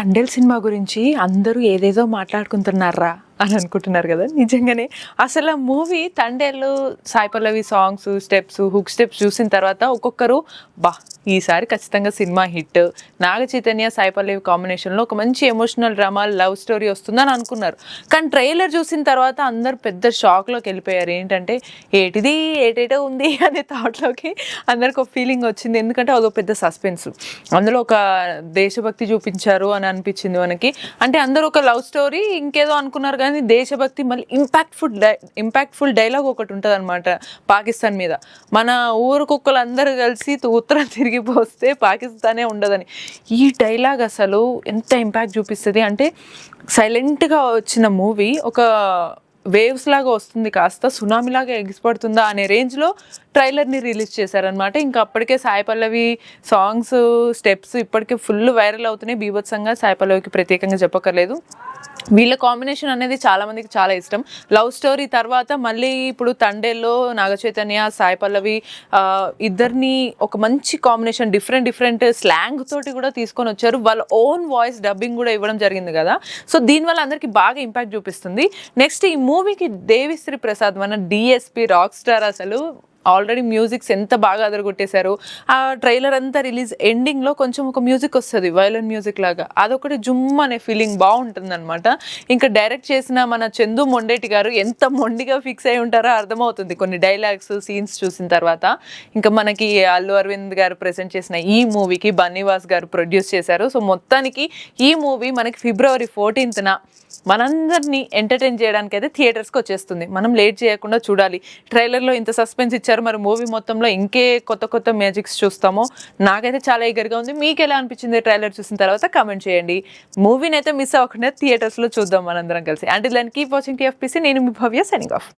Thandel cinema గురించి అందరూ ఏదేదో మాట్లాడుకుంటున్నారా అని అనుకుంటున్నారు కదా. నిజంగానే అసలు ఆ movie తండేళ్ళు, Sai Pallavi songs, steps, hook steps చూసిన తర్వాత ఒక్కొక్కరు ఈసారి ఖచ్చితంగా సినిమా హిట్, నాగ చైతన్య సాయి పల్లవి కాంబినేషన్లో ఒక మంచి ఎమోషనల్ డ్రామా లవ్ స్టోరీ వస్తుందని అనుకున్నారు. కానీ ట్రైలర్ చూసిన తర్వాత అందరు పెద్ద షాక్లోకి వెళ్ళిపోయారు. ఏంటంటే ఏటేటో ఉంది అనే థాట్లోకి అందరికి ఒక ఫీలింగ్ వచ్చింది. ఎందుకంటే అదొక పెద్ద సస్పెన్స్, అందులో ఒక దేశభక్తి చూపించారు అని అనిపించింది మనకి. అంటే అందరూ ఒక లవ్ స్టోరీ ఇంకేదో అనుకున్నారు కానీ దేశభక్తి మళ్ళీ ఇంపాక్ట్ఫుల్ డైలాగ్ ఒకటి ఉంటుంది అనమాట పాకిస్తాన్ మీద. మన ఊరు కుక్కలు అందరూ కలిసి ఉత్తరం తిరిగి పోస్తే పాకిస్తానే ఉండదని. ఈ డైలాగ్ అసలు ఎంత ఇంపాక్ట్ చూపిస్తుంది అంటే, సైలెంట్గా వచ్చిన మూవీ ఒక వేవ్స్ లాగా వస్తుంది, కాస్త సునామీలాగా ఎగిసిపడుతుందా అనే రేంజ్లో ట్రైలర్ని రిలీజ్ చేశారనమాట. ఇంకా అప్పటికే సాయి పల్లవి సాంగ్స్, స్టెప్స్ ఇప్పటికే ఫుల్ వైరల్ అవుతున్నాయి బీభత్సంగా. సాయి పల్లవికి ప్రత్యేకంగా చెప్పక్కర్లేదు. వీళ్ళ కాంబినేషన్ అనేది చాలామందికి చాలా ఇష్టం. లవ్ స్టోరీ తర్వాత మళ్ళీ ఇప్పుడు తండేల్లో నాగ చైతన్య, సాయి పల్లవి ఇద్దరిని ఒక మంచి కాంబినేషన్, డిఫరెంట్ స్లాంగ్ తోటి కూడా తీసుకొని వచ్చారు. వాళ్ళ ఓన్ వాయిస్ డబ్బింగ్ కూడా ఇవ్వడం జరిగింది కదా. సో దీనివల్ల అందరికీ బాగా ఇంపాక్ట్ చూపిస్తుంది. నెక్స్ట్ ఈ మూవీకి దేవిశ్రీ ప్రసాద్ మన డిఎస్పి రాక్ స్టార్ అసలు ఆల్రెడీ మ్యూజిక్స్ ఎంత బాగా అదరగొట్టేశారు. ఆ ట్రైలర్ అంతా రిలీజ్ ఎండింగ్లో కొంచెం ఒక మ్యూజిక్ వస్తుంది, వైలన్ మ్యూజిక్ లాగా, అదొకటి జుమ్ అనే ఫీలింగ్ బాగుంటుంది అనమాట. ఇంకా డైరెక్ట్ చేసిన మన చందు మొండేటి గారు ఎంత మొండిగా ఫిక్స్ అయి ఉంటారో అర్థమవుతుంది కొన్ని డైలాగ్స్, సీన్స్ చూసిన తర్వాత. ఇంకా మనకి అల్లు అరవింద్ గారు ప్రెజెంట్ చేసిన ఈ మూవీకి బన్నీవాస్ గారు ప్రొడ్యూస్ చేశారు. సో మొత్తానికి ఈ మూవీ మనకి February 14th మనందరినీ ఎంటర్టైన్ చేయడానికి అయితే థియేటర్స్కి వచ్చేస్తుంది. మనం లేట్ చేయకుండా చూడాలి. ట్రైలర్లో ఇంత సస్పెన్స్ ఇచ్చారు, మరి మూవీ మొత్తంలో ఇంకే కొత్త మ్యాజిక్స్ చూస్తామో నాకైతే చాలా ఈగర్గా ఉంది. మీకు ఎలా అనిపించింది ట్రైలర్ చూసిన తర్వాత కామెంట్ చేయండి. మూవీని అయితే మిస్ అవ్వకుండా థియేటర్స్లో చూద్దాం మనందరం కలిసి. అంటే దాన్ని కీప్ వాచింగ్ TFPC. నేను మీ భవ్య, సైనింగ్ ఆఫ్.